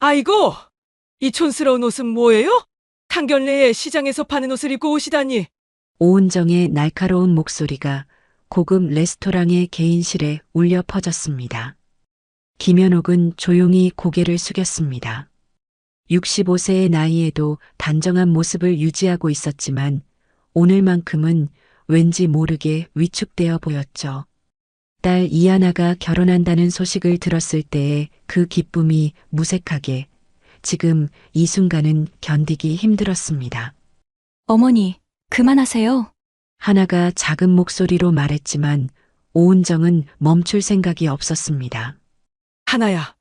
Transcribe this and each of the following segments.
아이고, 이 촌스러운 옷은 뭐예요? 상견례에 시장에서 파는 옷을 입고 오시다니. 오은정의 날카로운 목소리가 고급 레스토랑의 개인실에 울려 퍼졌습니다. 김연옥은 조용히 고개를 숙였습니다. 65세의 나이에도 단정한 모습을 유지하고 있었지만 오늘만큼은 왠지 모르게 위축되어 보였죠. 딸 이하나가 결혼한다는 소식을 들었을 때의 그 기쁨이 무색하게 지금 이 순간은 견디기 힘들었습니다. 어머니, 그만하세요. 하나가 작은 목소리로 말했지만 오은정은 멈출 생각이 없었습니다. 하나야,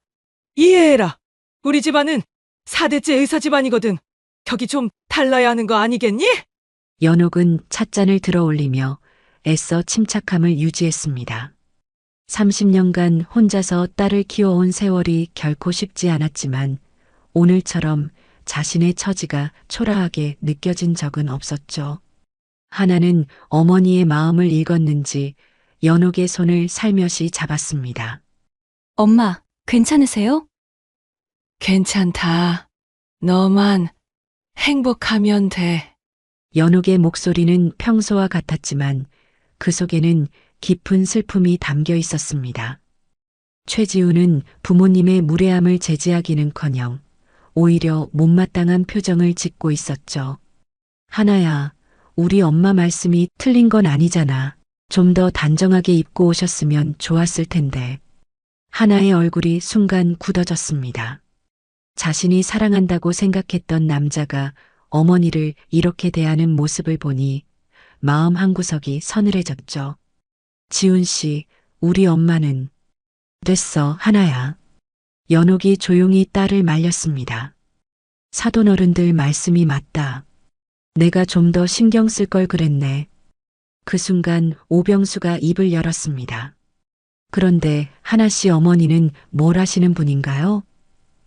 이해해라. 우리 집안은 4대째 의사 집안이거든. 격이 좀 달라야 하는 거 아니겠니? 연옥은 찻잔을 들어 올리며 애써 침착함을 유지했습니다. 30년간 혼자서 딸을 키워온 세월이 결코 쉽지 않았지만 오늘처럼 자신의 처지가 초라하게 느껴진 적은 없었죠. 하나는 어머니의 마음을 읽었는지 연옥의 손을 살며시 잡았습니다. 엄마, 괜찮으세요? 괜찮다. 너만 행복하면 돼. 연옥의 목소리는 평소와 같았지만 그 속에는 깊은 슬픔이 담겨 있었습니다. 최지우는 부모님의 무례함을 제지하기는커녕 오히려 못마땅한 표정을 짓고 있었죠. 하나야, 우리 엄마 말씀이 틀린 건 아니잖아. 좀 더 단정하게 입고 오셨으면 좋았을 텐데. 하나의 얼굴이 순간 굳어졌습니다. 자신이 사랑한다고 생각했던 남자가 어머니를 이렇게 대하는 모습을 보니 마음 한구석이 서늘해졌죠. 지훈 씨, 우리 엄마는 됐어, 하나야. 연옥이 조용히 딸을 말렸습니다. 사돈 어른들 말씀이 맞다. 내가 좀 더 신경 쓸 걸 그랬네. 그 순간 오병수가 입을 열었습니다. 그런데 하나 씨 어머니는 뭘 하시는 분인가요?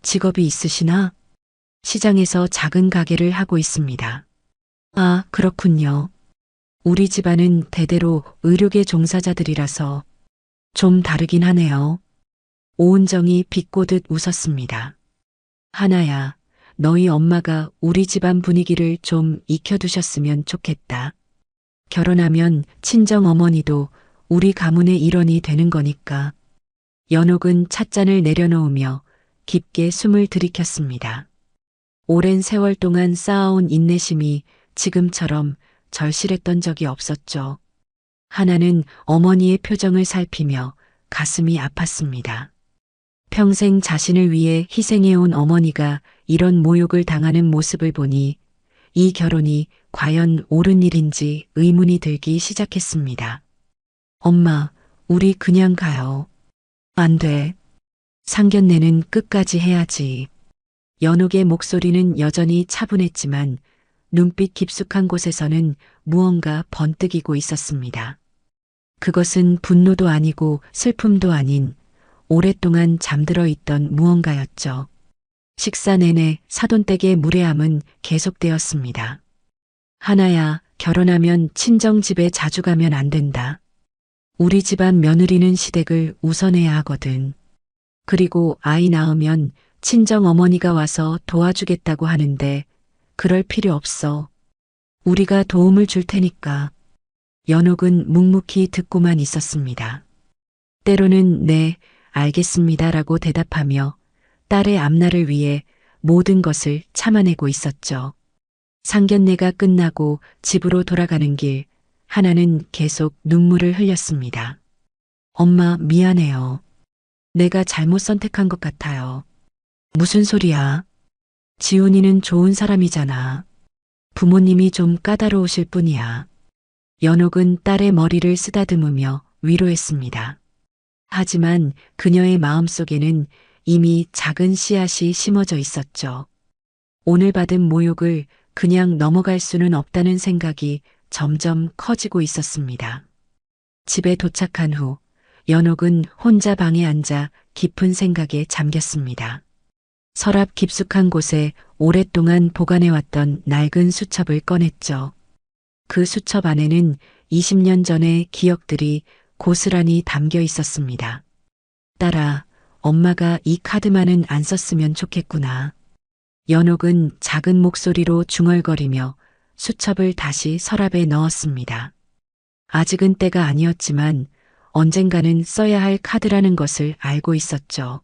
직업이 있으시나? 시장에서 작은 가게를 하고 있습니다. 아, 그렇군요. 우리 집안은 대대로 의료계 종사자들이라서 좀 다르긴 하네요. 오은정이 비꼬듯 웃었습니다. 하나야, 너희 엄마가 우리 집안 분위기를 좀 익혀두셨으면 좋겠다. 결혼하면 친정 어머니도 우리 가문의 일원이 되는 거니까. 연옥은 찻잔을 내려놓으며 깊게 숨을 들이켰습니다. 오랜 세월 동안 쌓아온 인내심이 지금처럼 절실했던 적이 없었죠. 하나는 어머니의 표정을 살피며 가슴이 아팠습니다. 평생 자신을 위해 희생해온 어머니가 이런 모욕을 당하는 모습을 보니 이 결혼이 과연 옳은 일인지 의문이 들기 시작했습니다. 엄마, 우리 그냥 가요. 안 돼. 상견례는 끝까지 해야지. 연옥의 목소리는 여전히 차분했지만 눈빛 깊숙한 곳에서는 무언가 번뜩이고 있었습니다. 그것은 분노도 아니고 슬픔도 아닌 오랫동안 잠들어 있던 무언가였죠. 식사 내내 사돈댁의 무례함은 계속되었습니다. 하나야, 결혼하면 친정 집에 자주 가면 안 된다. 우리 집안 며느리는 시댁을 우선해야 하거든. 그리고 아이 낳으면 친정 어머니가 와서 도와주겠다고 하는데 그럴 필요 없어. 우리가 도움을 줄 테니까. 연옥은 묵묵히 듣고만 있었습니다. 때로는 네, 알겠습니다라고 대답하며 딸의 앞날을 위해 모든 것을 참아내고 있었죠. 상견례가 끝나고 집으로 돌아가는 길, 하나는 계속 눈물을 흘렸습니다. 엄마, 미안해요. 내가 잘못 선택한 것 같아요. 무슨 소리야? 지훈이는 좋은 사람이잖아. 부모님이 좀 까다로우실 뿐이야. 연옥은 딸의 머리를 쓰다듬으며 위로했습니다. 하지만 그녀의 마음속에는 이미 작은 씨앗이 심어져 있었죠. 오늘 받은 모욕을 그냥 넘어갈 수는 없다는 생각이 점점 커지고 있었습니다. 집에 도착한 후 연옥은 혼자 방에 앉아 깊은 생각에 잠겼습니다. 서랍 깊숙한 곳에 오랫동안 보관해왔던 낡은 수첩을 꺼냈죠. 그 수첩 안에는 20년 전의 기억들이 고스란히 담겨 있었습니다. 딸아, 엄마가 이 카드만은 안 썼으면 좋겠구나. 연옥은 작은 목소리로 중얼거리며 수첩을 다시 서랍에 넣었습니다. 아직은 때가 아니었지만 언젠가는 써야 할 카드라는 것을 알고 있었죠.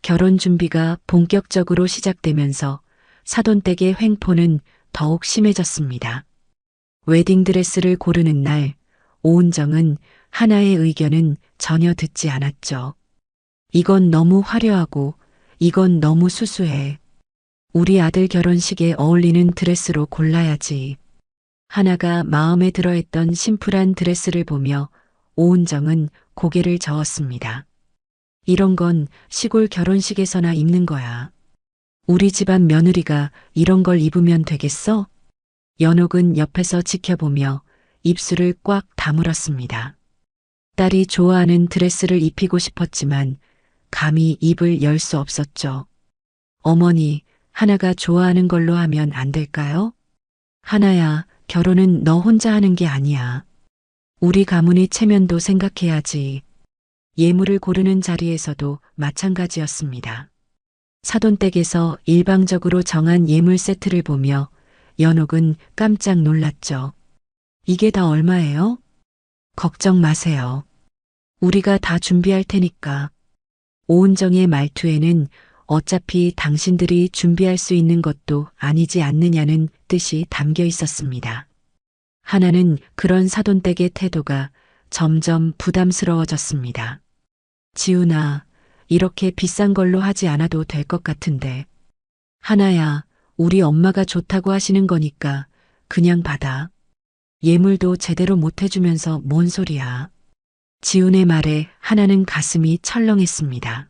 결혼 준비가 본격적으로 시작되면서 사돈댁의 횡포는 더욱 심해졌습니다. 웨딩드레스를 고르는 날, 오은정은 하나의 의견은 전혀 듣지 않았죠. 이건 너무 화려하고 이건 너무 수수해. 우리 아들 결혼식에 어울리는 드레스로 골라야지. 하나가 마음에 들어했던 심플한 드레스를 보며 오은정은 고개를 저었습니다. 이런 건 시골 결혼식에서나 입는 거야. 우리 집안 며느리가 이런 걸 입으면 되겠어? 연옥은 옆에서 지켜보며 입술을 꽉 다물었습니다. 딸이 좋아하는 드레스를 입히고 싶었지만 감히 입을 열 수 없었죠. 어머니, 하나가 좋아하는 걸로 하면 안 될까요? 하나야, 결혼은 너 혼자 하는 게 아니야. 우리 가문의 체면도 생각해야지. 예물을 고르는 자리에서도 마찬가지였습니다. 사돈댁에서 일방적으로 정한 예물 세트를 보며 연옥은 깜짝 놀랐죠. 이게 다 얼마예요? 걱정 마세요. 우리가 다 준비할 테니까. 오은정의 말투에는 어차피 당신들이 준비할 수 있는 것도 아니지 않느냐는 뜻이 담겨 있었습니다. 하나는 그런 사돈댁의 태도가 점점 부담스러워졌습니다. 지훈아, 이렇게 비싼 걸로 하지 않아도 될 것 같은데. 하나야, 우리 엄마가 좋다고 하시는 거니까 그냥 받아. 예물도 제대로 못 해주면서 뭔 소리야. 지훈의 말에 하나는 가슴이 철렁했습니다.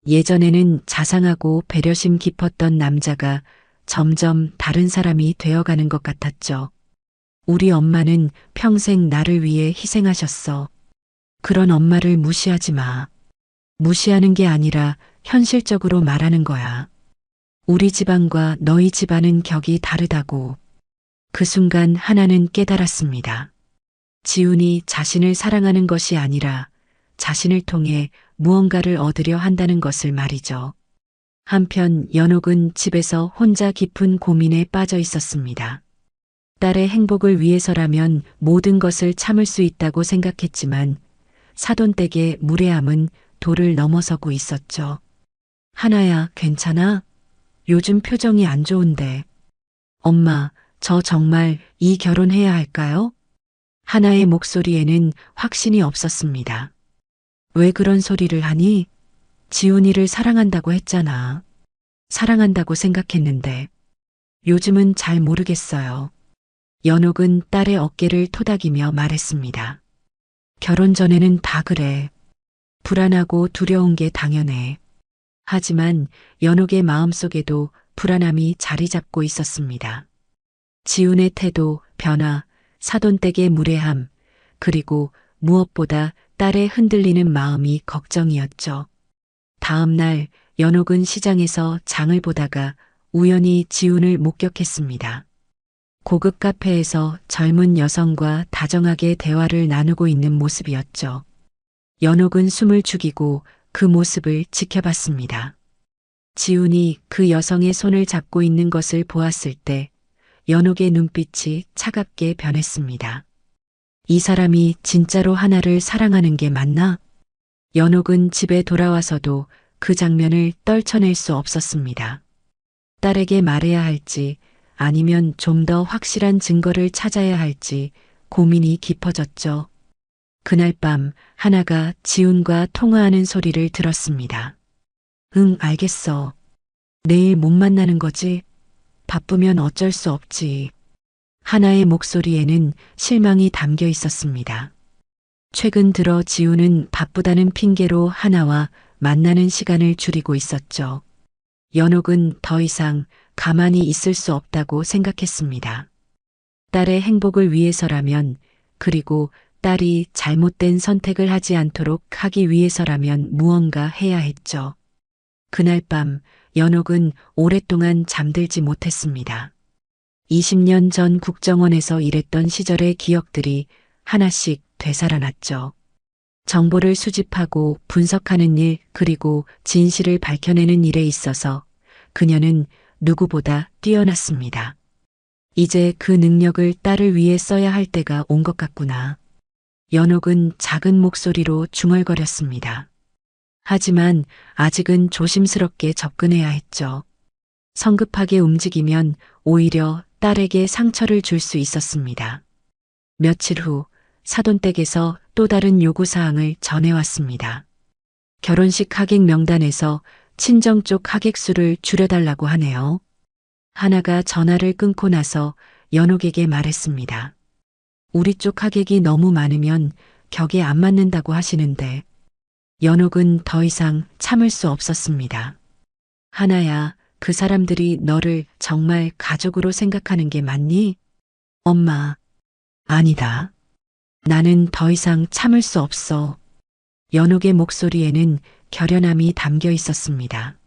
예전에는 자상하고 배려심 깊었던 남자가 점점 다른 사람이 되어가는 것 같았죠. 우리 엄마는 평생 나를 위해 희생하셨어. 그런 엄마를 무시하지 마. 무시하는 게 아니라 현실적으로 말하는 거야. 우리 집안과 너희 집안은 격이 다르다고. 그 순간 하나는 깨달았습니다. 지훈이 자신을 사랑하는 것이 아니라 자신을 통해 무언가를 얻으려 한다는 것을 말이죠. 한편 연옥은 집에서 혼자 깊은 고민에 빠져 있었습니다. 딸의 행복을 위해서라면 모든 것을 참을 수 있다고 생각했지만 사돈댁의 무례함은 도를 넘어서고 있었죠. 하나야, 괜찮아? 요즘 표정이 안 좋은데. 엄마, 저 정말 이 결혼해야 할까요? 하나의 목소리에는 확신이 없었습니다. 왜 그런 소리를 하니? 지훈이를 사랑한다고 했잖아. 사랑한다고 생각했는데. 요즘은 잘 모르겠어요. 연옥은 딸의 어깨를 토닥이며 말했습니다. 결혼 전에는 다 그래. 불안하고 두려운 게 당연해. 하지만 연옥의 마음속에도 불안함이 자리 잡고 있었습니다. 지훈의 태도, 변화, 사돈댁의 무례함, 그리고 무엇보다 딸의 흔들리는 마음이 걱정이었죠. 다음 날 연옥은 시장에서 장을 보다가 우연히 지훈을 목격했습니다. 고급 카페에서 젊은 여성과 다정하게 대화를 나누고 있는 모습이었죠. 연옥은 숨을 죽이고 그 모습을 지켜봤습니다. 지훈이 그 여성의 손을 잡고 있는 것을 보았을 때 연옥의 눈빛이 차갑게 변했습니다. 이 사람이 진짜로 하나를 사랑하는 게 맞나? 연옥은 집에 돌아와서도 그 장면을 떨쳐낼 수 없었습니다. 딸에게 말해야 할지 아니면 좀 더 확실한 증거를 찾아야 할지 고민이 깊어졌죠. 그날 밤 하나가 지훈과 통화하는 소리를 들었습니다. 응, 알겠어. 내일 못 만나는 거지? 바쁘면 어쩔 수 없지. 하나의 목소리에는 실망이 담겨 있었습니다. 최근 들어 지훈은 바쁘다는 핑계로 하나와 만나는 시간을 줄이고 있었죠. 연옥은 더 이상 가만히 있을 수 없다고 생각했습니다. 딸의 행복을 위해서라면, 그리고 딸이 잘못된 선택을 하지 않도록 하기 위해서라면 무언가 해야 했죠. 그날 밤 연옥은 오랫동안 잠들지 못했습니다. 20년 전 국정원에서 일했던 시절의 기억들이 하나씩 되살아났죠. 정보를 수집하고 분석하는 일, 그리고 진실을 밝혀내는 일에 있어서 그녀는 누구보다 뛰어났습니다. 이제 그 능력을 딸을 위해 써야 할 때가 온 것 같구나. 연옥은 작은 목소리로 중얼거렸습니다. 하지만 아직은 조심스럽게 접근해야 했죠. 성급하게 움직이면 오히려 딸에게 상처를 줄 수 있었습니다. 며칠 후 사돈댁에서 또 다른 요구사항을 전해왔습니다. 결혼식 하객 명단에서 친정 쪽 하객 수를 줄여달라고 하네요. 하나가 전화를 끊고 나서 연옥에게 말했습니다. 우리 쪽 하객이 너무 많으면 격에 안 맞는다고 하시는데 연옥은 더 이상 참을 수 없었습니다. 하나야, 그 사람들이 너를 정말 가족으로 생각하는 게 맞니? 엄마, 아니다. 나는 더 이상 참을 수 없어. 연옥의 목소리에는 결연함이 담겨 있었습니다.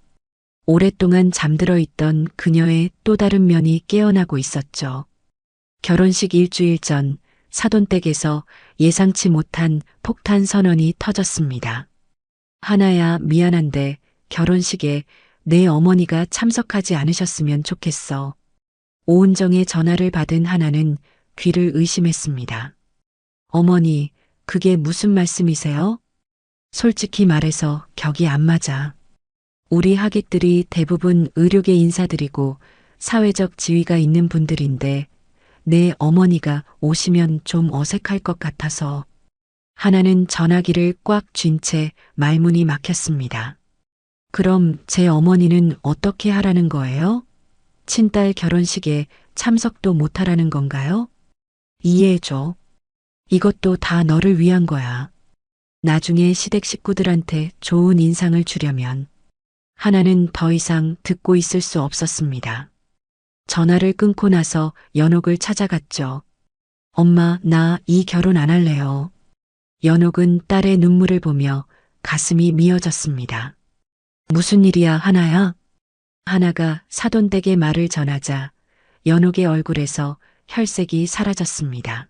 오랫동안 잠들어 있던 그녀의 또 다른 면이 깨어나고 있었죠. 결혼식 일주일 전 사돈댁에서 예상치 못한 폭탄 선언이 터졌습니다. 하나야, 미안한데 결혼식에 내 어머니가 참석하지 않으셨으면 좋겠어. 오은정의 전화를 받은 하나는 귀를 의심했습니다. 어머니, 그게 무슨 말씀이세요? 솔직히 말해서 격이 안 맞아. 우리 하객들이 대부분 의료계 인사들이고 사회적 지위가 있는 분들인데 내 어머니가 오시면 좀 어색할 것 같아서. 하나는 전화기를 꽉 쥔 채 말문이 막혔습니다. 그럼 제 어머니는 어떻게 하라는 거예요? 친딸 결혼식에 참석도 못하라는 건가요? 이해해줘. 이것도 다 너를 위한 거야. 나중에 시댁 식구들한테 좋은 인상을 주려면. 하나는 더 이상 듣고 있을 수 없었습니다. 전화를 끊고 나서 연옥을 찾아갔죠. 엄마, 나 이 결혼 안 할래요. 연옥은 딸의 눈물을 보며 가슴이 미어졌습니다. 무슨 일이야, 하나야? 하나가 사돈댁의 말을 전하자 연옥의 얼굴에서 혈색이 사라졌습니다.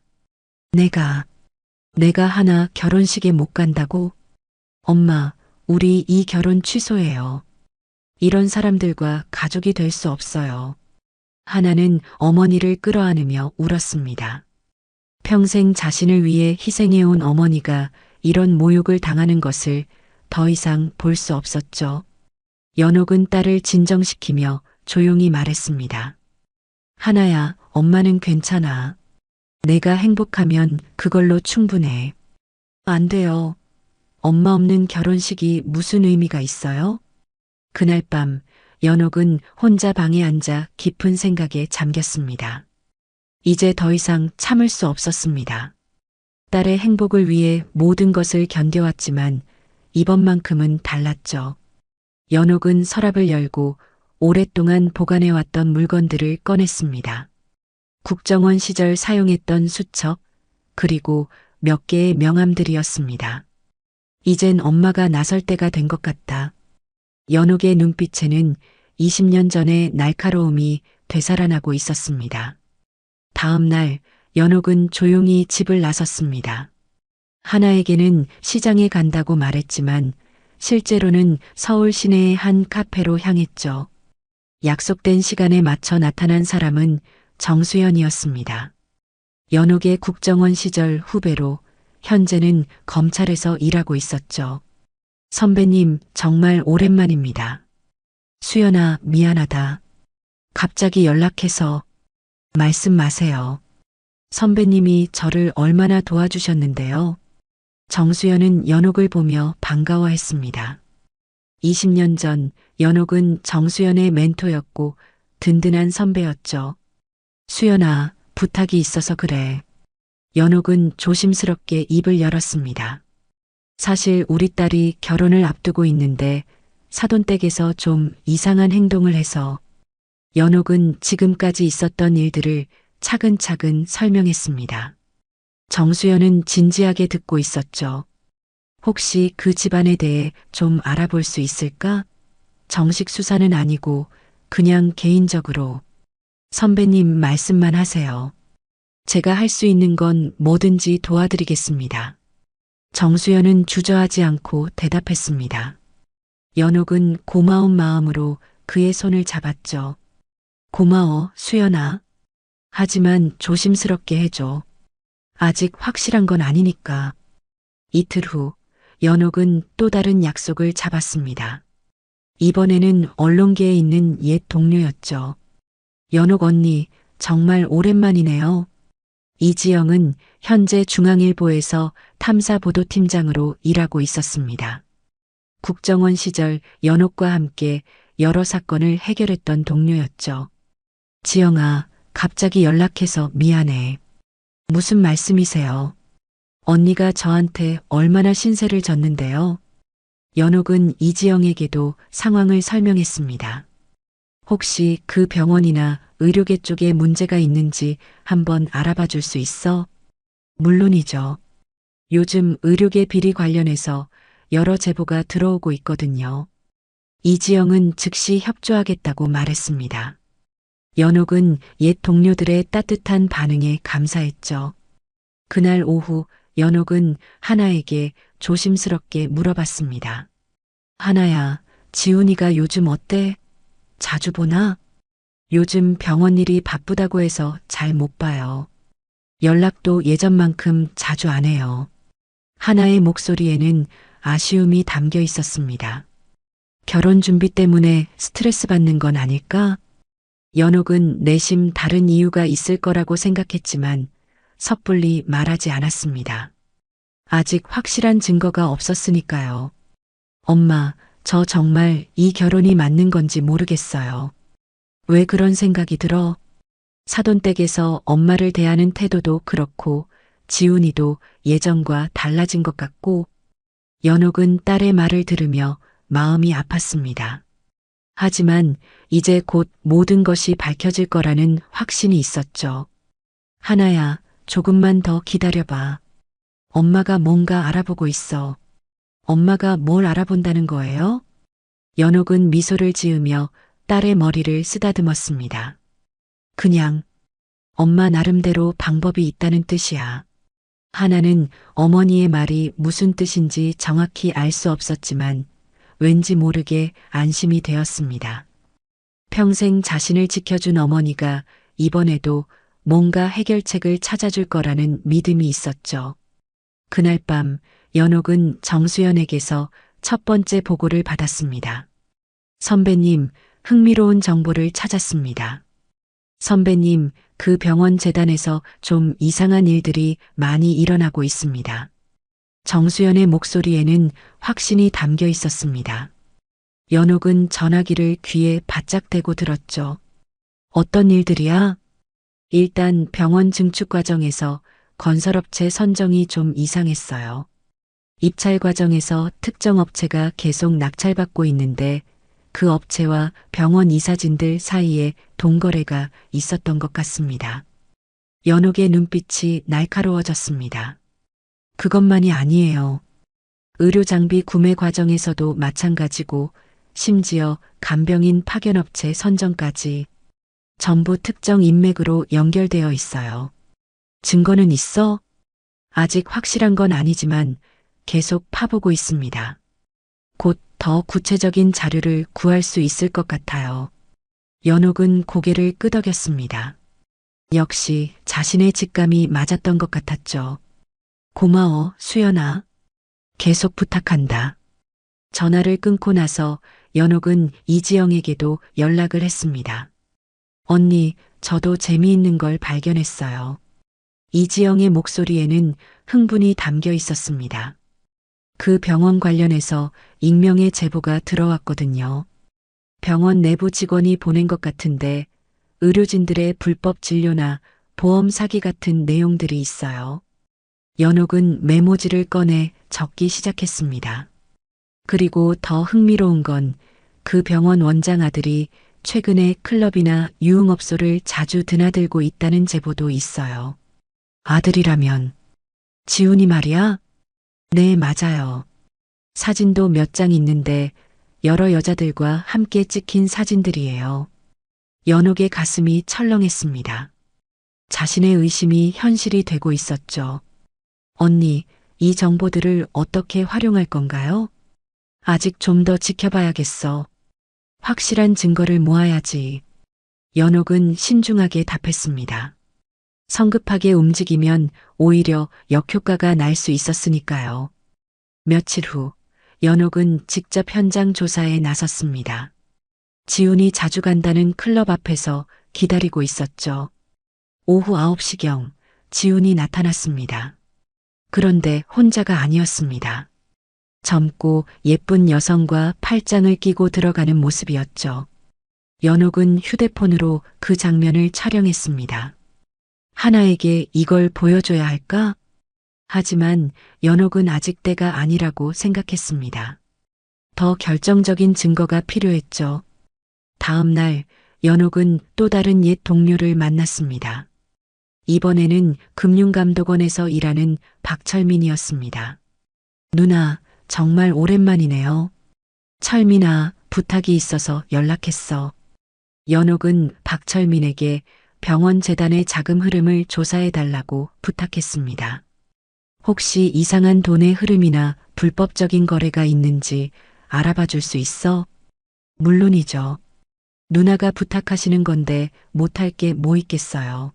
내가 하나 결혼식에 못 간다고? 엄마, 우리 이 결혼 취소해요. 이런 사람들과 가족이 될 수 없어요. 하나는 어머니를 끌어안으며 울었습니다. 평생 자신을 위해 희생해온 어머니가 이런 모욕을 당하는 것을 더 이상 볼 수 없었죠. 연옥은 딸을 진정시키며 조용히 말했습니다. 하나야, 엄마는 괜찮아. 내가 행복하면 그걸로 충분해. 안 돼요. 엄마 없는 결혼식이 무슨 의미가 있어요? 그날 밤 연옥은 혼자 방에 앉아 깊은 생각에 잠겼습니다. 이제 더 이상 참을 수 없었습니다. 딸의 행복을 위해 모든 것을 견뎌왔지만 이번만큼은 달랐죠. 연옥은 서랍을 열고 오랫동안 보관해왔던 물건들을 꺼냈습니다. 국정원 시절 사용했던 수첩, 그리고 몇 개의 명함들이었습니다. 이젠 엄마가 나설 때가 된 것 같다. 연옥의 눈빛에는 20년 전의 날카로움이 되살아나고 있었습니다. 다음 날 연옥은 조용히 집을 나섰습니다. 하나에게는 시장에 간다고 말했지만 실제로는 서울 시내의 한 카페로 향했죠. 약속된 시간에 맞춰 나타난 사람은 정수연이었습니다. 연옥의 국정원 시절 후배로 현재는 검찰에서 일하고 있었죠. 선배님, 정말 오랜만입니다. 수연아, 미안하다. 갑자기 연락해서. 말씀 마세요. 선배님이 저를 얼마나 도와주셨는데요. 정수연은 연옥을 보며 반가워했습니다. 20년 전 연옥은 정수연의 멘토였고 든든한 선배였죠. 수연아, 부탁이 있어서 그래. 연옥은 조심스럽게 입을 열었습니다. 사실 우리 딸이 결혼을 앞두고 있는데 사돈댁에서 좀 이상한 행동을 해서. 연옥은 지금까지 있었던 일들을 차근차근 설명했습니다. 정수연은 진지하게 듣고 있었죠. 혹시 그 집안에 대해 좀 알아볼 수 있을까? 정식 수사는 아니고 그냥 개인적으로. 선배님 말씀만 하세요. 제가 할 수 있는 건 뭐든지 도와드리겠습니다. 정수연은 주저하지 않고 대답했습니다. 연옥은 고마운 마음으로 그의 손을 잡았죠. 고마워, 수연아. 하지만 조심스럽게 해줘. 아직 확실한 건 아니니까. 이틀 후, 연옥은 또 다른 약속을 잡았습니다. 이번에는 언론계에 있는 옛 동료였죠. 연옥 언니, 정말 오랜만이네요. 이지영은 현재 중앙일보에서 탐사보도팀장으로 일하고 있었습니다. 국정원 시절 연옥과 함께 여러 사건을 해결했던 동료였죠. 지영아, 갑자기 연락해서 미안해. 무슨 말씀이세요? 언니가 저한테 얼마나 신세를 졌는데요. 연옥은 이지영에게도 상황을 설명했습니다. 혹시 그 병원이나 의료계 쪽에 문제가 있는지 한번 알아봐 줄 수 있어? 물론이죠. 요즘 의료계 비리 관련해서 여러 제보가 들어오고 있거든요. 이지영은 즉시 협조하겠다고 말했습니다. 연옥은 옛 동료들의 따뜻한 반응에 감사했죠. 그날 오후 연옥은 하나에게 조심스럽게 물어봤습니다. 하나야, 지훈이가 요즘 어때? 자주 보나? 요즘 병원 일이 바쁘다고 해서 잘 못 봐요. 연락도 예전만큼 자주 안 해요. 하나의 목소리에는 아쉬움이 담겨 있었습니다. 결혼 준비 때문에 스트레스 받는 건 아닐까? 연옥은 내심 다른 이유가 있을 거라고 생각했지만 섣불리 말하지 않았습니다. 아직 확실한 증거가 없었으니까요. 엄마, 저 정말 이 결혼이 맞는 건지 모르겠어요. 왜 그런 생각이 들어? 사돈댁에서 엄마를 대하는 태도도 그렇고 지훈이도 예전과 달라진 것 같고 연옥은 딸의 말을 들으며 마음이 아팠습니다. 하지만 이제 곧 모든 것이 밝혀질 거라는 확신이 있었죠. 하나야, 조금만 더 기다려봐. 엄마가 뭔가 알아보고 있어. 엄마가 뭘 알아본다는 거예요? 연옥은 미소를 지으며 딸의 머리를 쓰다듬었습니다. 그냥 엄마 나름대로 방법이 있다는 뜻이야. 하나는 어머니의 말이 무슨 뜻인지 정확히 알 수 없었지만 왠지 모르게 안심이 되었습니다. 평생 자신을 지켜준 어머니가 이번에도 뭔가 해결책을 찾아줄 거라는 믿음이 있었죠. 그날 밤 연옥은 정수연에게서 첫 번째 보고를 받았습니다. 선배님, 흥미로운 정보를 찾았습니다. 선배님, 그 병원 재단에서 좀 이상한 일들이 많이 일어나고 있습니다. 정수연의 목소리에는 확신이 담겨 있었습니다. 연옥은 전화기를 귀에 바짝 대고 들었죠. 어떤 일들이야? 일단 병원 증축 과정에서 건설업체 선정이 좀 이상했어요. 입찰 과정에서 특정 업체가 계속 낙찰받고 있는데 그 업체와 병원 이사진들 사이에 돈거래가 있었던 것 같습니다. 연옥의 눈빛이 날카로워졌습니다. 그것만이 아니에요. 의료장비 구매 과정에서도 마찬가지고 심지어 간병인 파견업체 선정까지 전부 특정 인맥으로 연결되어 있어요. 증거는 있어? 아직 확실한 건 아니지만 계속 파보고 있습니다. 곧 더 구체적인 자료를 구할 수 있을 것 같아요. 연옥은 고개를 끄덕였습니다. 역시 자신의 직감이 맞았던 것 같았죠. 고마워, 수연아. 계속 부탁한다. 전화를 끊고 나서 연옥은 이지영에게도 연락을 했습니다. 언니, 저도 재미있는 걸 발견했어요. 이지영의 목소리에는 흥분이 담겨 있었습니다. 그 병원 관련해서 익명의 제보가 들어왔거든요. 병원 내부 직원이 보낸 것 같은데 의료진들의 불법 진료나 보험 사기 같은 내용들이 있어요. 연옥은 메모지를 꺼내 적기 시작했습니다. 그리고 더 흥미로운 건 그 병원 원장 아들이 최근에 클럽이나 유흥업소를 자주 드나들고 있다는 제보도 있어요. 아들이라면 지훈이 말이야? 네, 맞아요. 사진도 몇 장 있는데 여러 여자들과 함께 찍힌 사진들이에요. 연옥의 가슴이 철렁했습니다. 자신의 의심이 현실이 되고 있었죠. 언니, 이 정보들을 어떻게 활용할 건가요? 아직 좀 더 지켜봐야겠어. 확실한 증거를 모아야지. 연옥은 신중하게 답했습니다. 성급하게 움직이면 오히려 역효과가 날 수 있었으니까요. 며칠 후, 연옥은 직접 현장 조사에 나섰습니다. 지훈이 자주 간다는 클럽 앞에서 기다리고 있었죠. 오후 9시경 지훈이 나타났습니다. 그런데 혼자가 아니었습니다. 젊고 예쁜 여성과 팔짱을 끼고 들어가는 모습이었죠. 연옥은 휴대폰으로 그 장면을 촬영했습니다. 하나에게 이걸 보여줘야 할까? 하지만 연옥은 아직 때가 아니라고 생각했습니다. 더 결정적인 증거가 필요했죠. 다음 날 연옥은 또 다른 옛 동료를 만났습니다. 이번에는 금융감독원에서 일하는 박철민이었습니다. 누나, 정말 오랜만이네요. 철민아, 부탁이 있어서 연락했어. 연옥은 박철민에게 병원 재단의 자금 흐름을 조사해달라고 부탁했습니다. 혹시 이상한 돈의 흐름이나 불법적인 거래가 있는지 알아봐 줄 수 있어? 물론이죠. 누나가 부탁하시는 건데 못할 게 뭐 있겠어요.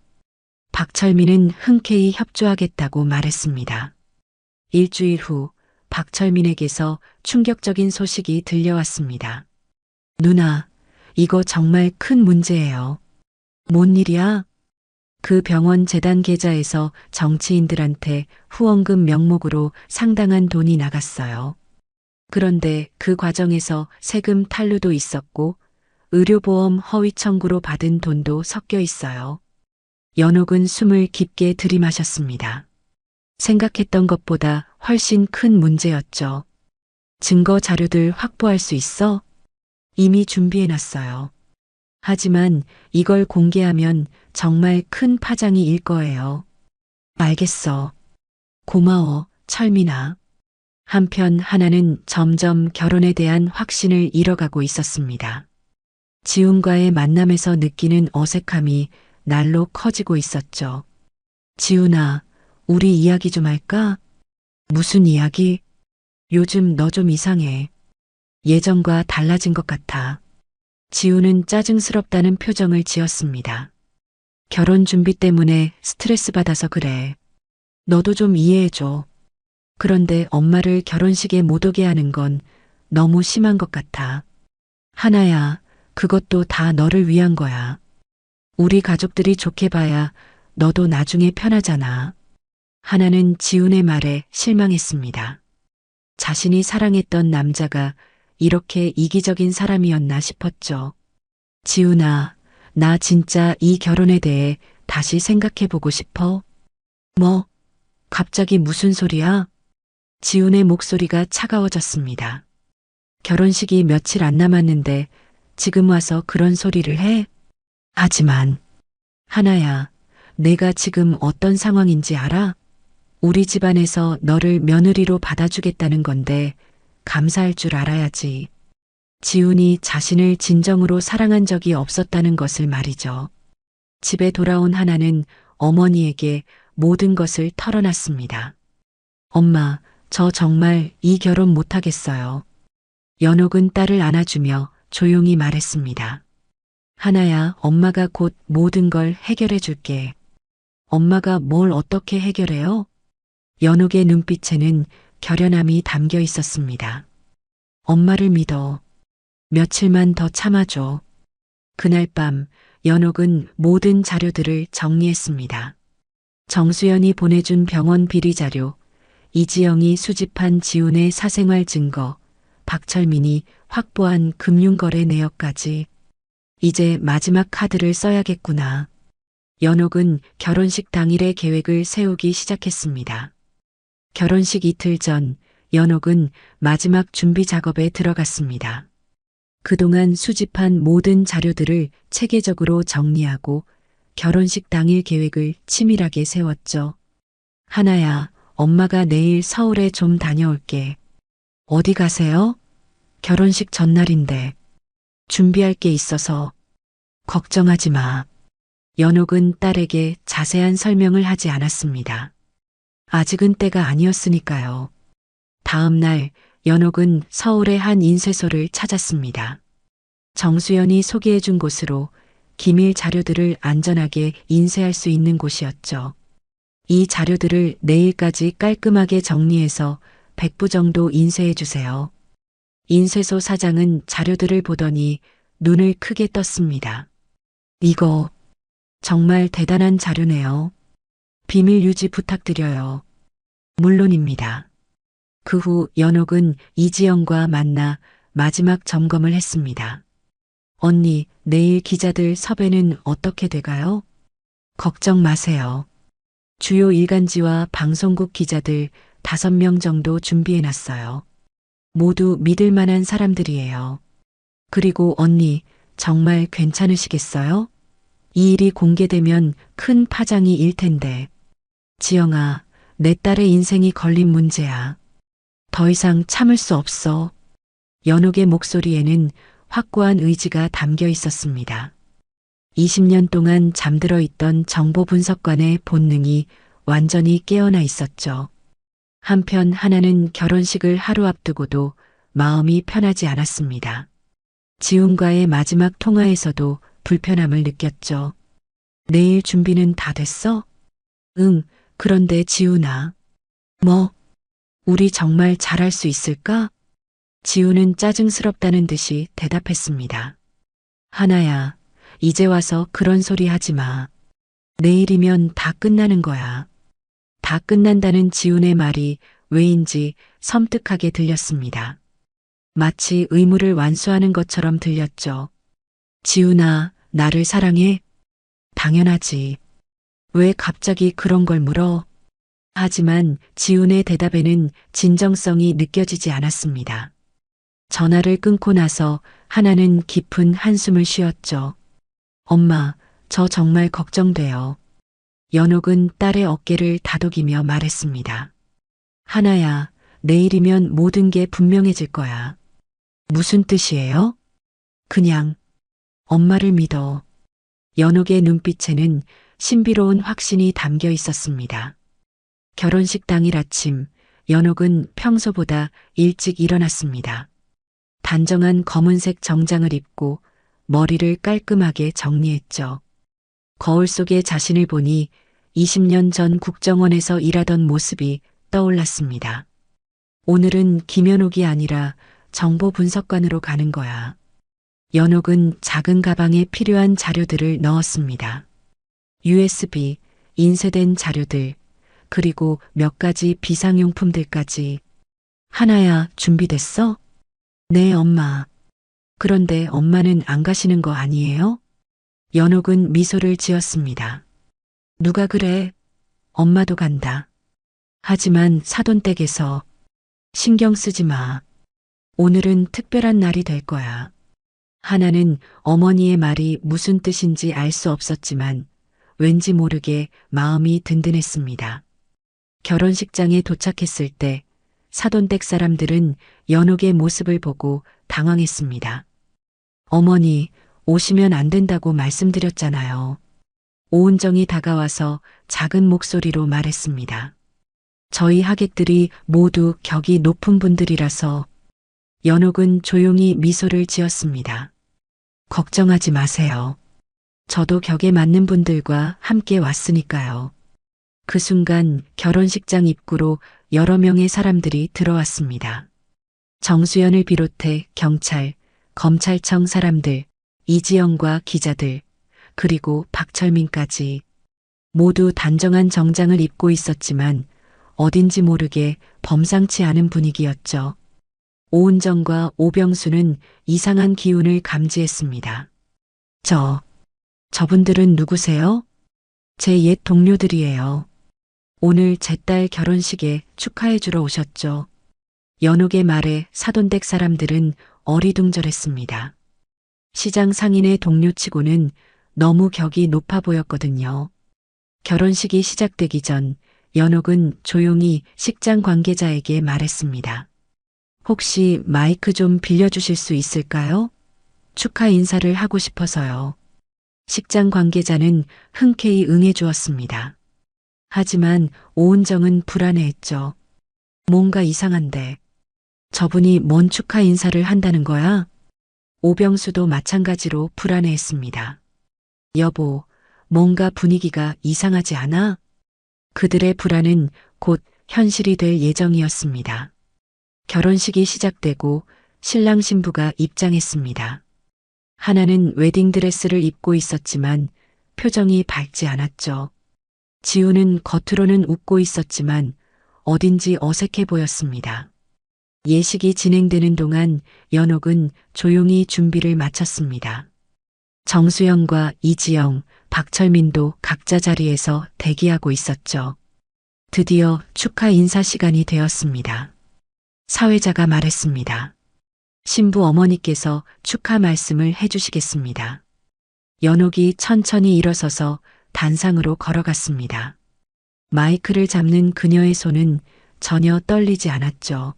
박철민은 흔쾌히 협조하겠다고 말했습니다. 일주일 후 박철민에게서 충격적인 소식이 들려왔습니다. 누나, 이거 정말 큰 문제예요. 뭔 일이야? 그 병원 재단 계좌에서 정치인들한테 후원금 명목으로 상당한 돈이 나갔어요. 그런데 그 과정에서 세금 탈루도 있었고 의료보험 허위 청구로 받은 돈도 섞여 있어요. 연옥은 숨을 깊게 들이마셨습니다. 생각했던 것보다 훨씬 큰 문제였죠. 증거 자료들 확보할 수 있어? 이미 준비해놨어요. 하지만 이걸 공개하면 정말 큰 파장이 일 거예요. 알겠어. 고마워, 철민아. 한편 하나는 점점 결혼에 대한 확신을 잃어가고 있었습니다. 지훈과의 만남에서 느끼는 어색함이 날로 커지고 있었죠. 지훈아, 우리 이야기 좀 할까? 무슨 이야기? 요즘 너 좀 이상해. 예전과 달라진 것 같아. 지훈은 짜증스럽다는 표정을 지었습니다. 결혼 준비 때문에 스트레스 받아서 그래. 너도 좀 이해해줘. 그런데 엄마를 결혼식에 못 오게 하는 건 너무 심한 것 같아. 하나야, 그것도 다 너를 위한 거야. 우리 가족들이 좋게 봐야 너도 나중에 편하잖아. 하나는 지훈의 말에 실망했습니다. 자신이 사랑했던 남자가 이렇게 이기적인 사람이었나 싶었죠. 지훈아, 나 진짜 이 결혼에 대해 다시 생각해보고 싶어. 뭐? 갑자기 무슨 소리야? 지훈의 목소리가 차가워졌습니다. 결혼식이 며칠 안 남았는데 지금 와서 그런 소리를 해? 하지만 하나야, 내가 지금 어떤 상황인지 알아? 우리 집안에서 너를 며느리로 받아주겠다는 건데 감사할 줄 알아야지. 지훈이 자신을 진정으로 사랑한 적이 없었다는 것을 말이죠. 집에 돌아온 하나는 어머니에게 모든 것을 털어놨습니다. 엄마, 저 정말 이 결혼 못하겠어요. 연옥은 딸을 안아주며 조용히 말했습니다. 하나야, 엄마가 곧 모든 걸 해결해 줄게. 엄마가 뭘 어떻게 해결해요? 연옥의 눈빛에는 결연함이 담겨 있었습니다. 엄마를 믿어. 며칠만 더 참아줘. 그날 밤 연옥은 모든 자료들을 정리했습니다. 정수연이 보내준 병원 비리 자료, 이지영이 수집한 지훈의 사생활 증거, 박철민이 확보한 금융거래 내역까지. 이제 마지막 카드를 써야겠구나. 연옥은 결혼식 당일의 계획을 세우기 시작했습니다. 결혼식 이틀 전 연옥은 마지막 준비 작업에 들어갔습니다. 그동안 수집한 모든 자료들을 체계적으로 정리하고 결혼식 당일 계획을 치밀하게 세웠죠. 하나야, 엄마가 내일 서울에 좀 다녀올게. 어디 가세요? 결혼식 전날인데. 준비할 게 있어서. 걱정하지 마. 연옥은 딸에게 자세한 설명을 하지 않았습니다. 아직은 때가 아니었으니까요. 다음 날 연옥은 서울의 한 인쇄소를 찾았습니다. 정수연이 소개해준 곳으로 기밀 자료들을 안전하게 인쇄할 수 있는 곳이었죠. 이 자료들을 내일까지 깔끔하게 정리해서 100부 정도 인쇄해 주세요. 인쇄소 사장은 자료들을 보더니 눈을 크게 떴습니다. 이거 정말 대단한 자료네요. 비밀 유지 부탁드려요. 물론입니다. 그 후 연옥은 이지영과 만나 마지막 점검을 했습니다. 언니, 내일 기자들 섭외는 어떻게 돼가요? 걱정 마세요. 주요 일간지와 방송국 기자들 5명 정도 준비해놨어요. 모두 믿을 만한 사람들이에요. 그리고 언니, 정말 괜찮으시겠어요? 이 일이 공개되면 큰 파장이 일 텐데. 지영아, 내 딸의 인생이 걸린 문제야. 더 이상 참을 수 없어. 연옥의 목소리에는 확고한 의지가 담겨 있었습니다. 20년 동안 잠들어 있던 정보 분석관의 본능이 완전히 깨어나 있었죠. 한편 하나는 결혼식을 하루 앞두고도 마음이 편하지 않았습니다. 지훈과의 마지막 통화에서도 불편함을 느꼈죠. 내일 준비는 다 됐어? 응, 그런데 지훈아. 뭐? 우리 정말 잘할 수 있을까? 지훈은 짜증스럽다는 듯이 대답했습니다. 하나야, 이제 와서 그런 소리 하지 마. 내일이면 다 끝나는 거야. 다 끝난다는 지훈의 말이 왜인지 섬뜩하게 들렸습니다. 마치 의무를 완수하는 것처럼 들렸죠. 지훈아, 나를 사랑해? 당연하지. 왜 갑자기 그런 걸 물어? 하지만 지훈의 대답에는 진정성이 느껴지지 않았습니다. 전화를 끊고 나서 하나는 깊은 한숨을 쉬었죠. 엄마, 저 정말 걱정돼요. 연옥은 딸의 어깨를 다독이며 말했습니다. 하나야, 내일이면 모든 게 분명해질 거야. 무슨 뜻이에요? 그냥 엄마를 믿어. 연옥의 눈빛에는 신비로운 확신이 담겨 있었습니다. 결혼식 당일 아침, 연옥은 평소보다 일찍 일어났습니다. 단정한 검은색 정장을 입고 머리를 깔끔하게 정리했죠. 거울 속에 자신을 보니 20년 전 국정원에서 일하던 모습이 떠올랐습니다. 오늘은 김연옥이 아니라 정보 분석관으로 가는 거야. 연옥은 작은 가방에 필요한 자료들을 넣었습니다. USB, 인쇄된 자료들, 그리고 몇 가지 비상용품들까지. 하나야, 준비됐어? 네, 엄마. 그런데 엄마는 안 가시는 거 아니에요? 연옥은 미소를 지었습니다. 누가 그래? 엄마도 간다. 하지만 사돈댁에서 신경 쓰지 마. 오늘은 특별한 날이 될 거야. 하나는 어머니의 말이 무슨 뜻인지 알 수 없었지만 왠지 모르게 마음이 든든했습니다. 결혼식장에 도착했을 때 사돈댁 사람들은 연옥의 모습을 보고 당황했습니다. 어머니, 오시면 안 된다고 말씀드렸잖아요. 오은정이 다가와서 작은 목소리로 말했습니다. 저희 하객들이 모두 격이 높은 분들이라서. 연옥은 조용히 미소를 지었습니다. 걱정하지 마세요. 저도 격에 맞는 분들과 함께 왔으니까요. 그 순간 결혼식장 입구로 여러 명의 사람들이 들어왔습니다. 정수연을 비롯해 경찰, 검찰청 사람들, 이지영과 기자들, 그리고 박철민까지 모두 단정한 정장을 입고 있었지만 어딘지 모르게 범상치 않은 분위기였죠. 오은정과 오병수는 이상한 기운을 감지했습니다. 저분들은 누구세요? 제 옛 동료들이에요. 오늘 제 딸 결혼식에 축하해 주러 오셨죠. 연옥의 말에 사돈댁 사람들은 어리둥절했습니다. 시장 상인의 동료치고는 너무 격이 높아 보였거든요. 결혼식이 시작되기 전 연옥은 조용히 식장 관계자에게 말했습니다. 혹시 마이크 좀 빌려주실 수 있을까요? 축하 인사를 하고 싶어서요. 식장 관계자는 흔쾌히 응해 주었습니다. 하지만 오은정은 불안해했죠. 뭔가 이상한데. 저분이 뭔 축하 인사를 한다는 거야? 오병수도 마찬가지로 불안해했습니다. 여보, 뭔가 분위기가 이상하지 않아? 그들의 불안은 곧 현실이 될 예정이었습니다. 결혼식이 시작되고 신랑 신부가 입장했습니다. 하나는 웨딩드레스를 입고 있었지만 표정이 밝지 않았죠. 지우는 겉으로는 웃고 있었지만 어딘지 어색해 보였습니다. 예식이 진행되는 동안 연옥은 조용히 준비를 마쳤습니다. 정수영과 이지영, 박철민도 각자 자리에서 대기하고 있었죠. 드디어 축하 인사 시간이 되었습니다. 사회자가 말했습니다. 신부 어머니께서 축하 말씀을 해주시겠습니다. 연옥이 천천히 일어서서 단상으로 걸어갔습니다. 마이크를 잡는 그녀의 손은 전혀 떨리지 않았죠.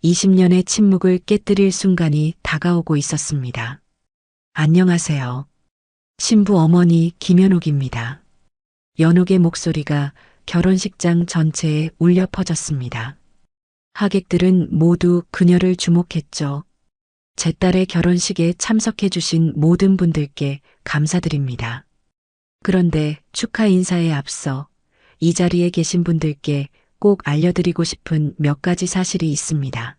20년의 침묵을 깨뜨릴 순간이 다가오고 있었습니다. 안녕하세요. 신부 어머니 김연옥입니다. 연옥의 목소리가 결혼식장 전체에 울려 퍼졌습니다. 하객들은 모두 그녀를 주목했죠. 제 딸의 결혼식에 참석해 주신 모든 분들께 감사드립니다. 그런데 축하 인사에 앞서 이 자리에 계신 분들께 꼭 알려드리고 싶은 몇 가지 사실이 있습니다.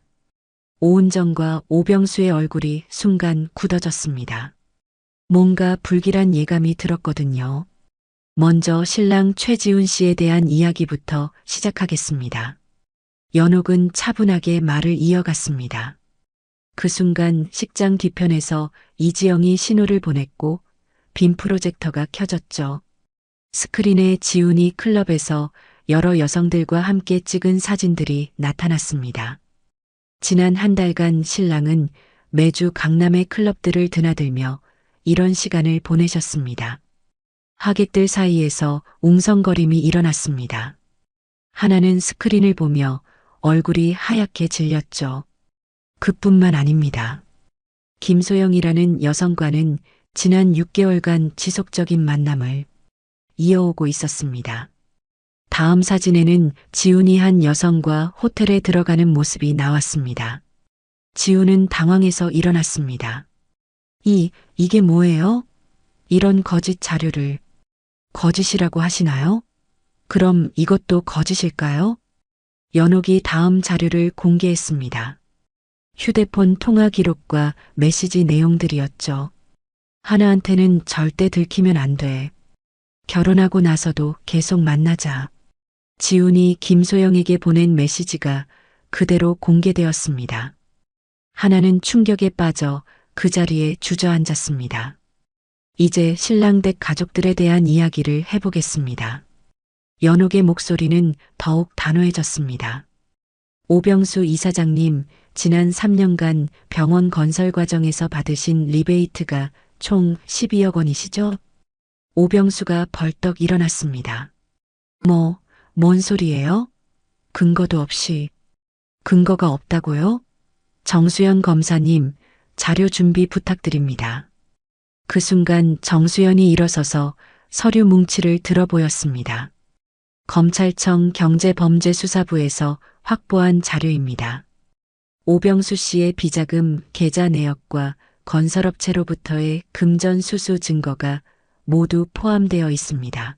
오은정과 오병수의 얼굴이 순간 굳어졌습니다. 뭔가 불길한 예감이 들었거든요. 먼저 신랑 최지훈 씨에 대한 이야기부터 시작하겠습니다. 연옥은 차분하게 말을 이어갔습니다. 그 순간 식장 뒤편에서 이지영이 신호를 보냈고 빔 프로젝터가 켜졌죠. 스크린에 지훈이 클럽에서 여러 여성들과 함께 찍은 사진들이 나타났습니다. 지난 한 달간 신랑은 매주 강남의 클럽들을 드나들며 이런 시간을 보내셨습니다. 하객들 사이에서 웅성거림이 일어났습니다. 하나는 스크린을 보며 얼굴이 하얗게 질렸죠. 그뿐만 아닙니다. 김소영이라는 여성과는 지난 6개월간 지속적인 만남을 이어오고 있었습니다. 다음 사진에는 지훈이 한 여성과 호텔에 들어가는 모습이 나왔습니다. 지훈은 당황해서 일어났습니다. 이게 뭐예요? 이런 거짓 자료를 거짓이라고 하시나요? 그럼 이것도 거짓일까요? 연옥이 다음 자료를 공개했습니다. 휴대폰 통화 기록과 메시지 내용들이었죠. 하나한테는 절대 들키면 안 돼. 결혼하고 나서도 계속 만나자. 지훈이 김소영에게 보낸 메시지가 그대로 공개되었습니다. 하나는 충격에 빠져 그 자리에 주저앉았습니다. 이제 신랑 댁 가족들에 대한 이야기를 해보겠습니다. 연옥의 목소리는 더욱 단호해졌습니다. 오병수 이사장님, 지난 3년간 병원 건설 과정에서 받으신 리베이트가 총 12억 원이시죠? 오병수가 벌떡 일어났습니다. 뭔 소리예요? 근거도 없이. 근거가 없다고요? 정수연 검사님, 자료 준비 부탁드립니다. 그 순간 정수연이 일어서서 서류 뭉치를 들어보였습니다. 검찰청 경제범죄수사부에서 확보한 자료입니다. 오병수 씨의 비자금 계좌 내역과 건설업체로부터의 금전 수수 증거가 모두 포함되어 있습니다.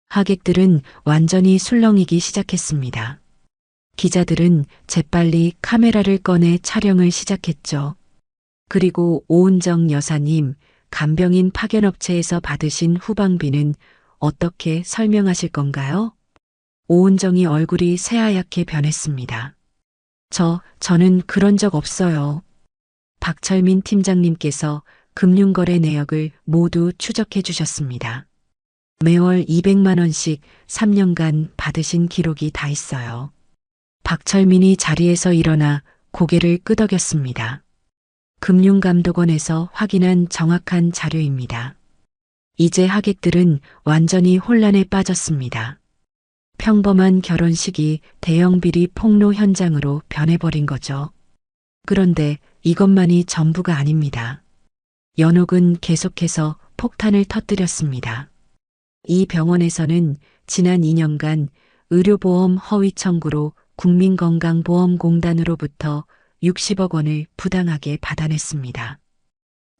하객들은 완전히 술렁이기 시작했습니다. 기자들은 재빨리 카메라를 꺼내 촬영을 시작했죠. 그리고 오은정 여사님, 간병인 파견업체에서 받으신 후방비는 어떻게 설명하실 건가요? 오은정이 얼굴이 새하얗게 변했습니다. 저는 그런 적 없어요. 박철민 팀장님께서 금융거래 내역을 모두 추적해 주셨습니다. 매월 200만 원씩 3년간 받으신 기록이 다 있어요. 박철민이 자리에서 일어나 고개를 끄덕였습니다. 금융감독원에서 확인한 정확한 자료입니다. 이제 하객들은 완전히 혼란에 빠졌습니다. 평범한 결혼식이 대형 비리 폭로 현장으로 변해버린 거죠. 그런데 이것만이 전부가 아닙니다. 연옥은 계속해서 폭탄을 터뜨렸습니다. 이 병원에서는 지난 2년간 의료보험 허위 청구로 국민건강보험공단으로부터 60억 원을 부당하게 받아냈습니다.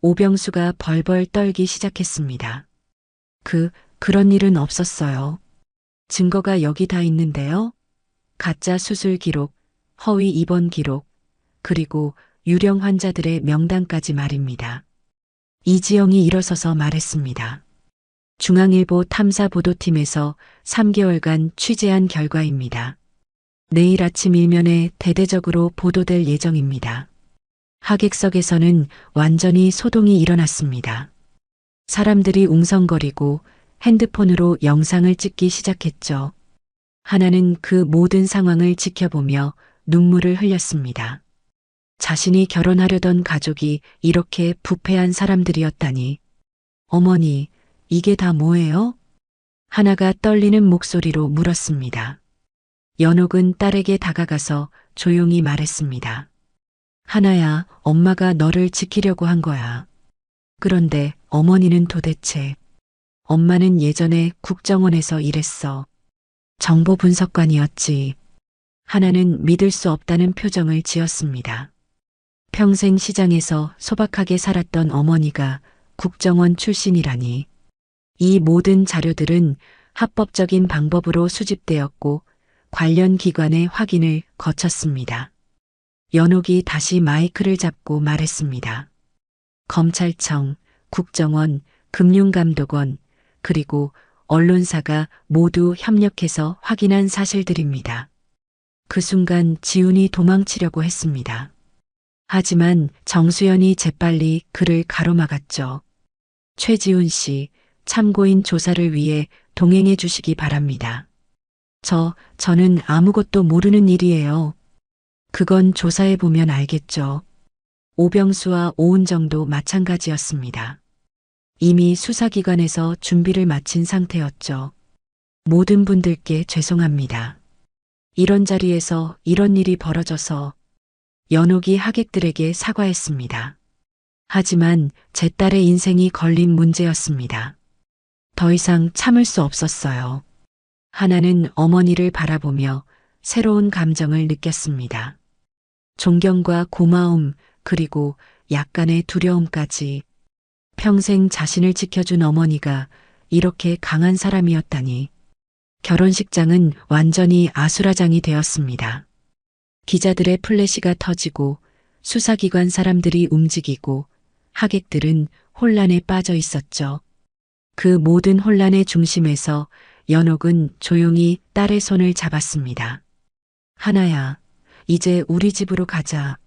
오병수가 벌벌 떨기 시작했습니다. 그런 일은 없었어요. 증거가 여기 다 있는데요. 가짜 수술 기록, 허위 입원 기록, 그리고 유령 환자들의 명단까지 말입니다. 이지영이 일어서서 말했습니다. 중앙일보 탐사보도팀에서 3개월간 취재한 결과입니다. 내일 아침 일면에 대대적으로 보도될 예정입니다. 하객석에서는 완전히 소동이 일어났습니다. 사람들이 웅성거리고 핸드폰으로 영상을 찍기 시작했죠. 하나는 그 모든 상황을 지켜보며 눈물을 흘렸습니다. 자신이 결혼하려던 가족이 이렇게 부패한 사람들이었다니. 어머니, 이게 다 뭐예요? 하나가 떨리는 목소리로 물었습니다. 연옥은 딸에게 다가가서 조용히 말했습니다. 하나야, 엄마가 너를 지키려고 한 거야. 그런데 어머니는 도대체. 엄마는 예전에 국정원에서 일했어. 정보 분석관이었지. 하나는 믿을 수 없다는 표정을 지었습니다. 평생 시장에서 소박하게 살았던 어머니가 국정원 출신이라니. 이 모든 자료들은 합법적인 방법으로 수집되었고 관련 기관의 확인을 거쳤습니다. 연옥이 다시 마이크를 잡고 말했습니다. 검찰청, 국정원, 금융감독원, 그리고 언론사가 모두 협력해서 확인한 사실들입니다. 그 순간 지훈이 도망치려고 했습니다. 하지만 정수연이 재빨리 그를 가로막았죠. 최지훈 씨, 참고인 조사를 위해 동행해 주시기 바랍니다. 저는 아무것도 모르는 일이에요. 그건 조사해보면 알겠죠. 오병수와 오은정도 마찬가지였습니다. 이미 수사기관에서 준비를 마친 상태였죠. 모든 분들께 죄송합니다. 이런 자리에서 이런 일이 벌어져서 연옥이 하객들에게 사과했습니다. 하지만 제 딸의 인생이 걸린 문제였습니다. 더 이상 참을 수 없었어요. 하나는 어머니를 바라보며 새로운 감정을 느꼈습니다. 존경과 고마움, 그리고 약간의 두려움까지. 평생 자신을 지켜준 어머니가 이렇게 강한 사람이었다니. 결혼식장은 완전히 아수라장이 되었습니다. 기자들의 플래시가 터지고 수사기관 사람들이 움직이고 하객들은 혼란에 빠져 있었죠. 그 모든 혼란의 중심에서 연옥은 조용히 딸의 손을 잡았습니다. 하나야, 이제 우리 집으로 가자.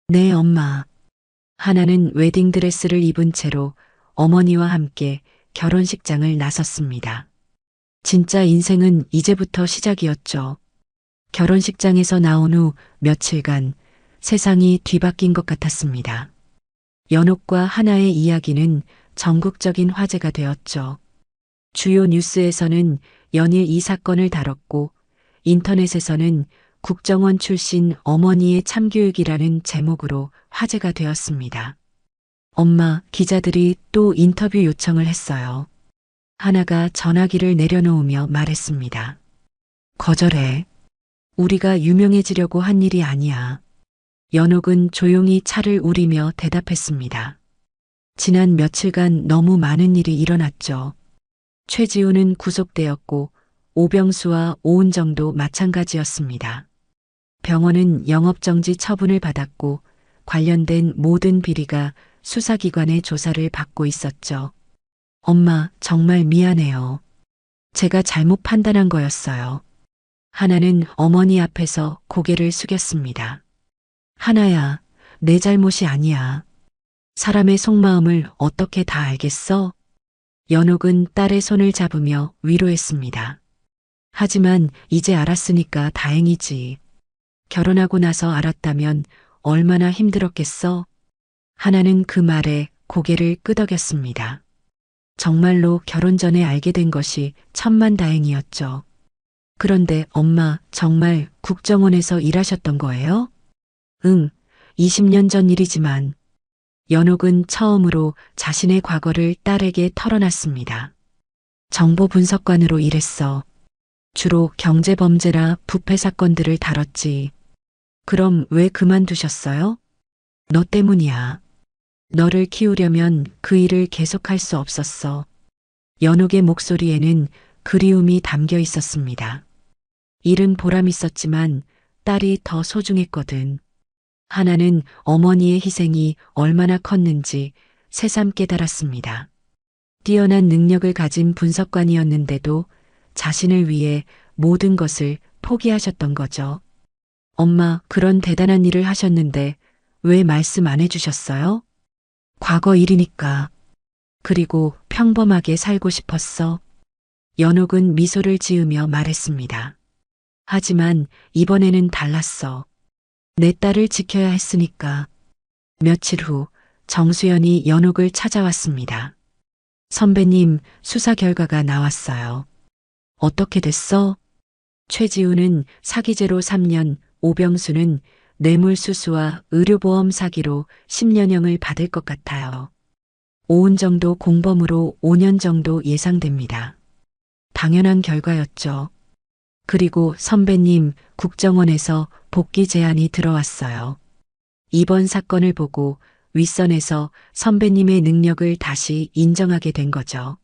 네, 엄마. 하나는 웨딩드레스를 입은 채로 어머니와 함께 결혼식장을 나섰습니다. 진짜 인생은 이제부터 시작이었죠. 결혼식장에서 나온 후 며칠간 세상이 뒤바뀐 것 같았습니다. 연옥과 하나의 이야기는 전국적인 화제가 되었죠. 주요 뉴스에서는 연일 이 사건을 다뤘고 인터넷에서는 국정원 출신 어머니의 참교육이라는 제목으로 화제가 되었습니다. 엄마, 기자들이 또 인터뷰 요청을 했어요. 하나가 전화기를 내려놓으며 말했습니다. 거절해. 우리가 유명해지려고 한 일이 아니야. 연옥은 조용히 차를 우리며 대답했습니다. 지난 며칠간 너무 많은 일이 일어났죠. 최지훈은 구속되었고 오병수와 오은정도 마찬가지였습니다. 병원은 영업정지 처분을 받았고 관련된 모든 비리가 수사기관의 조사를 받고 있었죠. 엄마, 정말 미안해요. 제가 잘못 판단한 거였어요. 하나는 어머니 앞에서 고개를 숙였습니다. 하나야, 내 잘못이 아니야. 사람의 속마음을 어떻게 다 알겠어? 연옥은 딸의 손을 잡으며 위로했습니다. 하지만 이제 알았으니까 다행이지. 결혼하고 나서 알았다면 얼마나 힘들었겠어? 하나는 그 말에 고개를 끄덕였습니다. 정말로 결혼 전에 알게 된 것이 천만다행이었죠. 그런데 엄마, 정말 국정원에서 일하셨던 거예요? 응, 20년 전 일이지만. 연옥은 처음으로 자신의 과거를 딸에게 털어놨습니다. 정보 분석관으로 일했어. 주로 경제범죄나 부패 사건들을 다뤘지. 그럼 왜 그만두셨어요? 너 때문이야. 너를 키우려면 그 일을 계속할 수 없었어. 연옥의 목소리에는 그리움이 담겨 있었습니다. 일은 보람 있었지만 딸이 더 소중했거든. 하나는 어머니의 희생이 얼마나 컸는지 새삼 깨달았습니다. 뛰어난 능력을 가진 분석관이었는데도 자신을 위해 모든 것을 포기하셨던 거죠. 엄마, 그런 대단한 일을 하셨는데 왜 말씀 안 해주셨어요? 과거 일이니까. 그리고 평범하게 살고 싶었어. 연옥은 미소를 지으며 말했습니다. 하지만 이번에는 달랐어. 내 딸을 지켜야 했으니까. 며칠 후 정수연이 연옥을 찾아왔습니다. 선배님, 수사 결과가 나왔어요. 어떻게 됐어? 최지우는 사기죄로 3년, 오병수는 뇌물수수와 의료보험 사기로 10년형을 받을 것 같아요. 오은정도 공범으로 5년 정도 예상됩니다. 당연한 결과였죠. 그리고 선배님, 국정원에서 복귀 제안이 들어왔어요. 이번 사건을 보고 윗선에서 선배님의 능력을 다시 인정하게 된 거죠.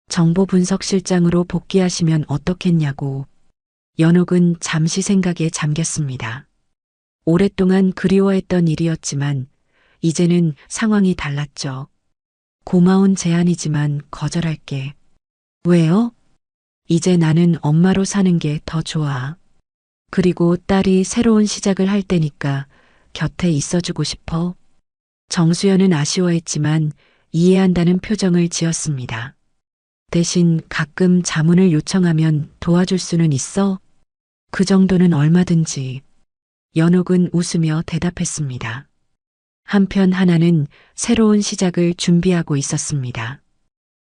정보분석실장으로 복귀하시면 어떻겠냐고. 연옥은 잠시 생각에 잠겼습니다. 오랫동안 그리워했던 일이었지만 이제는 상황이 달랐죠. 고마운 제안이지만 거절할게. 왜요? 이제 나는 엄마로 사는 게 더 좋아. 그리고 딸이 새로운 시작을 할 때니까 곁에 있어주고 싶어. 정수연은 아쉬워했지만 이해한다는 표정을 지었습니다. 대신 가끔 자문을 요청하면 도와줄 수는 있어? 그 정도는 얼마든지. 연옥은 웃으며 대답했습니다. 한편 하나는 새로운 시작을 준비하고 있었습니다.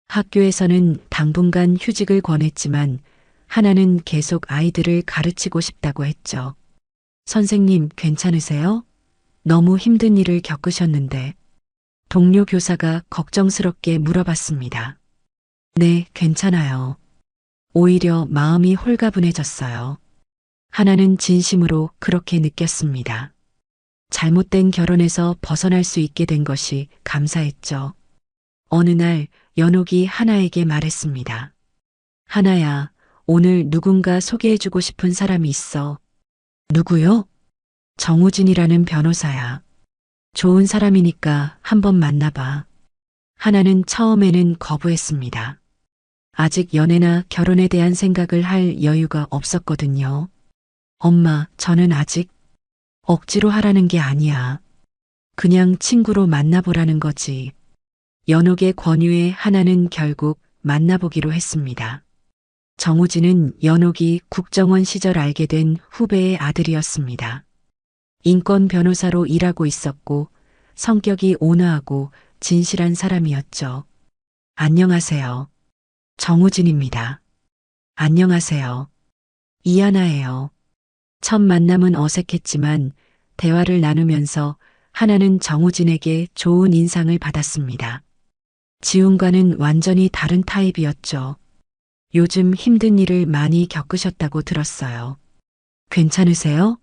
학교에서는 당분간 휴직을 권했지만 하나는 계속 아이들을 가르치고 싶다고 했죠. 선생님, 괜찮으세요? 너무 힘든 일을 겪으셨는데. 동료 교사가 걱정스럽게 물어봤습니다. 네, 괜찮아요. 오히려 마음이 홀가분해졌어요. 하나는 진심으로 그렇게 느꼈습니다. 잘못된 결혼에서 벗어날 수 있게 된 것이 감사했죠. 어느 날 연옥이 하나에게 말했습니다. 하나야, 오늘 누군가 소개해주고 싶은 사람이 있어. 누구요? 정우진이라는 변호사야. 좋은 사람이니까 한번 만나봐. 하나는 처음에는 거부했습니다. 아직 연애나 결혼에 대한 생각을 할 여유가 없었거든요. 엄마, 저는 아직 억지로 하라는 게 아니야. 그냥 친구로 만나보라는 거지. 연옥의 권유에 하나는 결국 만나보기로 했습니다. 정우진은 연옥이 국정원 시절 알게 된 후배의 아들이었습니다. 인권 변호사로 일하고 있었고 성격이 온화하고 진실한 사람이었죠. 안녕하세요. 정우진입니다. 안녕하세요. 이하나예요. 첫 만남은 어색했지만 대화를 나누면서 하나는 정우진에게 좋은 인상을 받았습니다. 지훈과는 완전히 다른 타입이었죠. 요즘 힘든 일을 많이 겪으셨다고 들었어요. 괜찮으세요?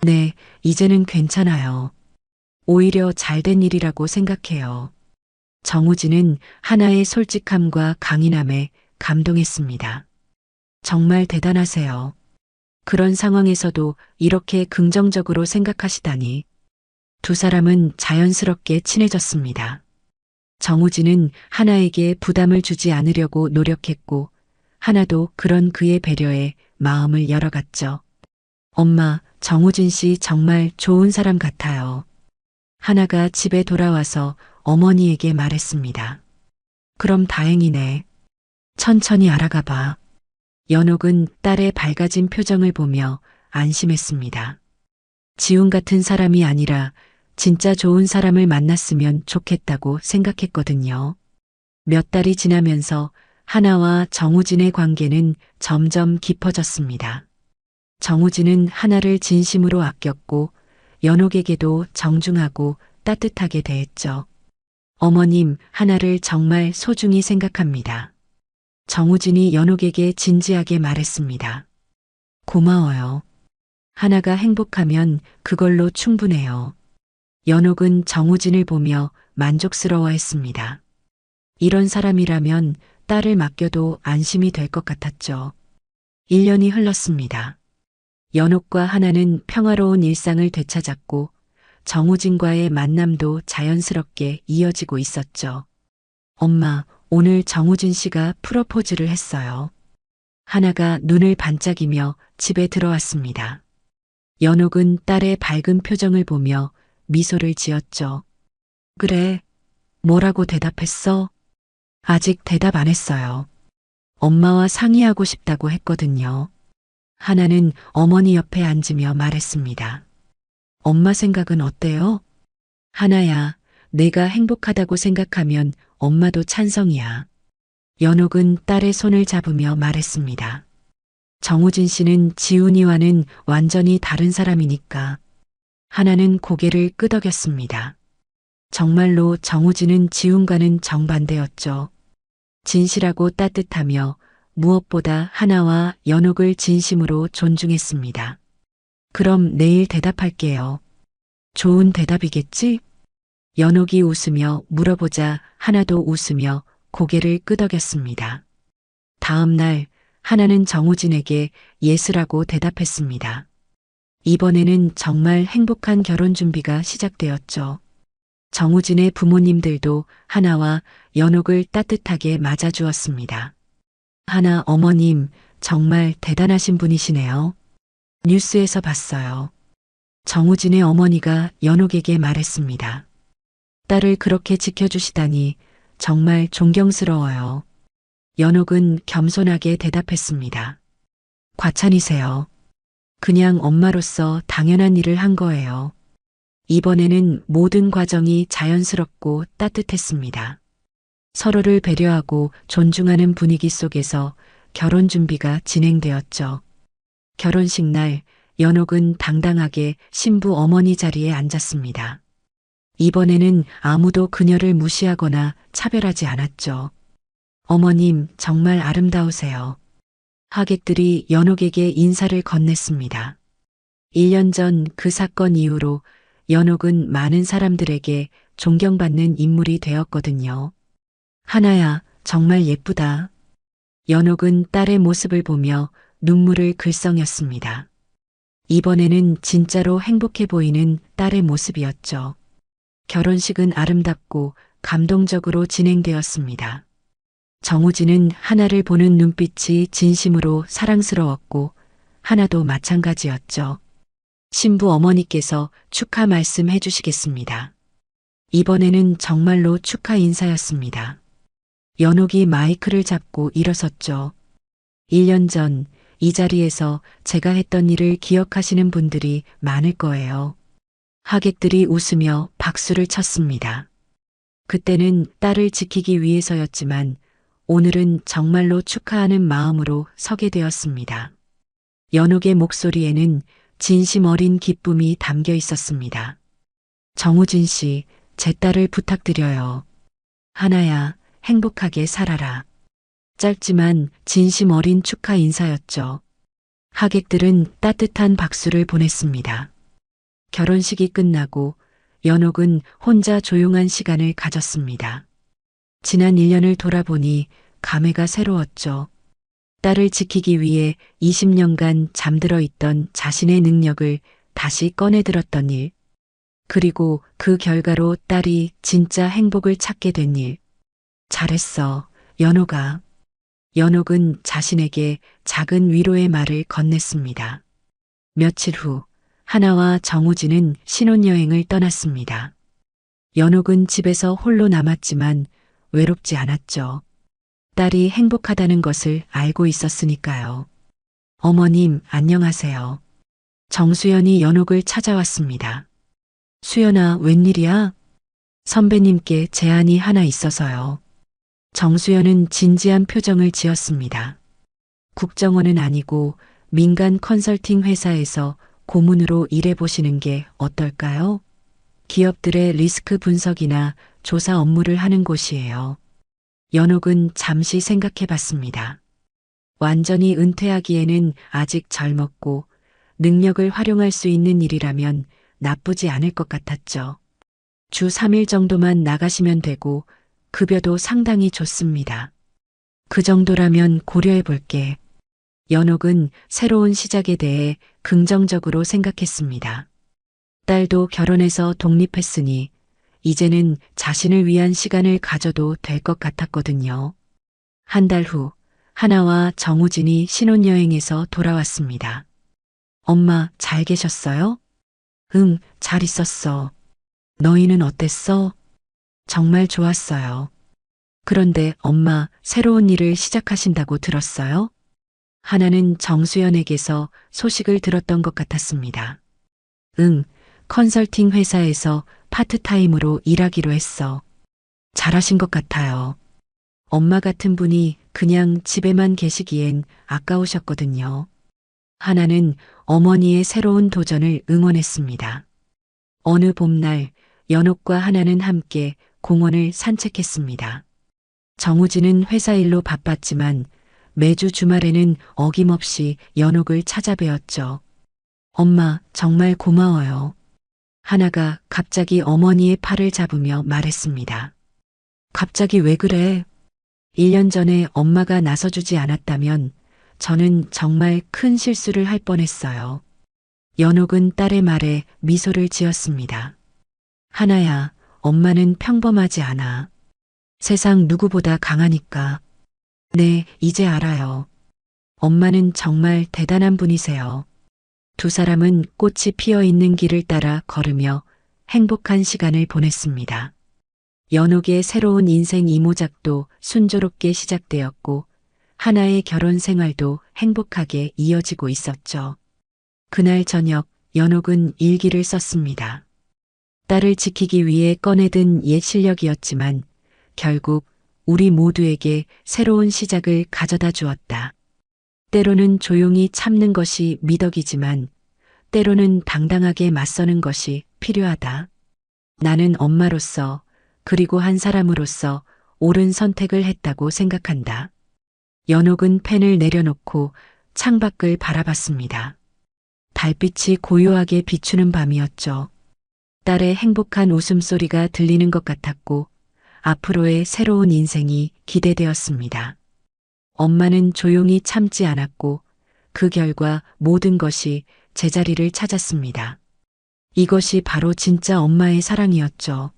네, 이제는 괜찮아요. 오히려 잘된 일이라고 생각해요. 정우진은 하나의 솔직함과 강인함에 감동했습니다. 정말 대단하세요. 그런 상황에서도 이렇게 긍정적으로 생각하시다니. 두 사람은 자연스럽게 친해졌습니다. 정우진은 하나에게 부담을 주지 않으려고 노력했고 하나도 그런 그의 배려에 마음을 열어갔죠. 엄마, 정우진 씨 정말 좋은 사람 같아요. 하나가 집에 돌아와서 어머니에게 말했습니다. 그럼 다행이네. 천천히 알아가 봐. 연옥은 딸의 밝아진 표정을 보며 안심했습니다. 지훈 같은 사람이 아니라 진짜 좋은 사람을 만났으면 좋겠다고 생각했거든요. 몇 달이 지나면서 하나와 정우진의 관계는 점점 깊어졌습니다. 정우진은 하나를 진심으로 아꼈고 연옥에게도 정중하고 따뜻하게 대했죠. 어머님, 하나를 정말 소중히 생각합니다. 정우진이 연옥에게 진지하게 말했습니다. 고마워요. 하나가 행복하면 그걸로 충분해요. 연옥은 정우진을 보며 만족스러워했습니다. 이런 사람이라면 딸을 맡겨도 안심이 될 것 같았죠. 1년이 흘렀습니다. 연옥과 하나는 평화로운 일상을 되찾았고 정우진과의 만남도 자연스럽게 이어지고 있었죠. 엄마, 오늘 정우진 씨가 프로포즈를 했어요. 하나가 눈을 반짝이며 집에 들어왔습니다. 연옥은 딸의 밝은 표정을 보며 미소를 지었죠. 그래, 뭐라고 대답했어? 아직 대답 안 했어요. 엄마와 상의하고 싶다고 했거든요. 하나는 어머니 옆에 앉으며 말했습니다. 엄마 생각은 어때요? 하나야, 내가 행복하다고 생각하면 엄마도 찬성이야. 연옥은 딸의 손을 잡으며 말했습니다. 정우진 씨는 지훈이와는 완전히 다른 사람이니까. 하나는 고개를 끄덕였습니다. 정말로 정우진은 지훈과는 정반대였죠. 진실하고 따뜻하며 무엇보다 하나와 연옥을 진심으로 존중했습니다. 그럼 내일 대답할게요. 좋은 대답이겠지? 연옥이 웃으며 물어보자 하나도 웃으며 고개를 끄덕였습니다. 다음 날 하나는 정우진에게 예스라고 대답했습니다. 이번에는 정말 행복한 결혼 준비가 시작되었죠. 정우진의 부모님들도 하나와 연옥을 따뜻하게 맞아주었습니다. 하나 어머님, 정말 대단하신 분이시네요. 뉴스에서 봤어요. 정우진의 어머니가 연옥에게 말했습니다. 딸을 그렇게 지켜주시다니 정말 존경스러워요. 연옥은 겸손하게 대답했습니다. 과찬이세요. 그냥 엄마로서 당연한 일을 한 거예요. 이번에는 모든 과정이 자연스럽고 따뜻했습니다. 서로를 배려하고 존중하는 분위기 속에서 결혼 준비가 진행되었죠. 결혼식 날 연옥은 당당하게 신부 어머니 자리에 앉았습니다. 이번에는 아무도 그녀를 무시하거나 차별하지 않았죠. 어머님, 정말 아름다우세요. 하객들이 연옥에게 인사를 건넸습니다. 1년 전 그 사건 이후로 연옥은 많은 사람들에게 존경받는 인물이 되었거든요. 하나야, 정말 예쁘다. 연옥은 딸의 모습을 보며 눈물을 글썽였습니다. 이번에는 진짜로 행복해 보이는 딸의 모습이었죠. 결혼식은 아름답고 감동적으로 진행되었습니다. 정우진은 하나를 보는 눈빛이 진심으로 사랑스러웠고 하나도 마찬가지였죠. 신부 어머니께서 축하 말씀해 주시겠습니다. 이번에는 정말로 축하 인사였습니다. 연옥이 마이크를 잡고 일어섰죠. 1년 전 이 자리에서 제가 했던 일을 기억하시는 분들이 많을 거예요. 하객들이 웃으며 박수를 쳤습니다. 그때는 딸을 지키기 위해서였지만 오늘은 정말로 축하하는 마음으로 서게 되었습니다. 연옥의 목소리에는 진심 어린 기쁨이 담겨 있었습니다. 정우진 씨, 제 딸을 부탁드려요. 하나야, 행복하게 살아라. 짧지만 진심 어린 축하 인사였죠. 하객들은 따뜻한 박수를 보냈습니다. 결혼식이 끝나고 연옥은 혼자 조용한 시간을 가졌습니다. 지난 1년을 돌아보니 감회가 새로웠죠. 딸을 지키기 위해 20년간 잠들어 있던 자신의 능력을 다시 꺼내들었던 일, 그리고 그 결과로 딸이 진짜 행복을 찾게 된 일. 잘했어, 연옥아. 연옥은 자신에게 작은 위로의 말을 건넸습니다. 며칠 후 하나와 정우진은 신혼여행을 떠났습니다. 연옥은 집에서 홀로 남았지만 외롭지 않았죠. 딸이 행복하다는 것을 알고 있었으니까요. 어머님, 안녕하세요. 정수연이 연옥을 찾아왔습니다. 수연아, 웬일이야? 선배님께 제안이 하나 있어서요. 정수연은 진지한 표정을 지었습니다. 국정원은 아니고 민간 컨설팅 회사에서 고문으로 일해보시는 게 어떨까요? 기업들의 리스크 분석이나 조사 업무를 하는 곳이에요. 연옥은 잠시 생각해 봤습니다. 완전히 은퇴하기에는 아직 젊었고 능력을 활용할 수 있는 일이라면 나쁘지 않을 것 같았죠. 주 3일 정도만 나가시면 되고 급여도 상당히 좋습니다. 그 정도라면 고려해 볼게. 연옥은 새로운 시작에 대해 긍정적으로 생각했습니다. 딸도 결혼해서 독립했으니 이제는 자신을 위한 시간을 가져도 될 것 같았거든요. 한 달 후, 하나와 정우진이 신혼여행에서 돌아왔습니다. 엄마, 잘 계셨어요? 응, 잘 있었어. 너희는 어땠어? 정말 좋았어요. 그런데 엄마, 새로운 일을 시작하신다고 들었어요? 하나는 정수연에게서 소식을 들었던 것 같았습니다. 응, 컨설팅 회사에서 파트타임으로 일하기로 했어. 잘하신 것 같아요. 엄마 같은 분이 그냥 집에만 계시기엔 아까우셨거든요. 하나는 어머니의 새로운 도전을 응원했습니다. 어느 봄날 연옥과 하나는 함께 공원을 산책했습니다. 정우진은 회사 일로 바빴지만 매주 주말에는 어김없이 연옥을 찾아뵈었죠. 엄마, 정말 고마워요. 하나가 갑자기 어머니의 팔을 잡으며 말했습니다. 갑자기 왜 그래? 1년 전에 엄마가 나서주지 않았다면 저는 정말 큰 실수를 할 뻔했어요. 연옥은 딸의 말에 미소를 지었습니다. 하나야, 엄마는 평범하지 않아. 세상 누구보다 강하니까. 네, 이제 알아요. 엄마는 정말 대단한 분이세요. 두 사람은 꽃이 피어 있는 길을 따라 걸으며 행복한 시간을 보냈습니다. 연옥의 새로운 인생 이모작도 순조롭게 시작되었고 하나의 결혼 생활도 행복하게 이어지고 있었죠. 그날 저녁 연옥은 일기를 썼습니다. 딸을 지키기 위해 꺼내든 옛 실력이었지만 결국 우리 모두에게 새로운 시작을 가져다 주었다. 때로는 조용히 참는 것이 미덕이지만 때로는 당당하게 맞서는 것이 필요하다. 나는 엄마로서 그리고 한 사람으로서 옳은 선택을 했다고 생각한다. 연옥은 펜을 내려놓고 창밖을 바라봤습니다. 달빛이 고요하게 비추는 밤이었죠. 딸의 행복한 웃음소리가 들리는 것 같았고 앞으로의 새로운 인생이 기대되었습니다. 엄마는 조용히 참지 않았고 그 결과 모든 것이 제자리를 찾았습니다. 이것이 바로 진짜 엄마의 사랑이었죠.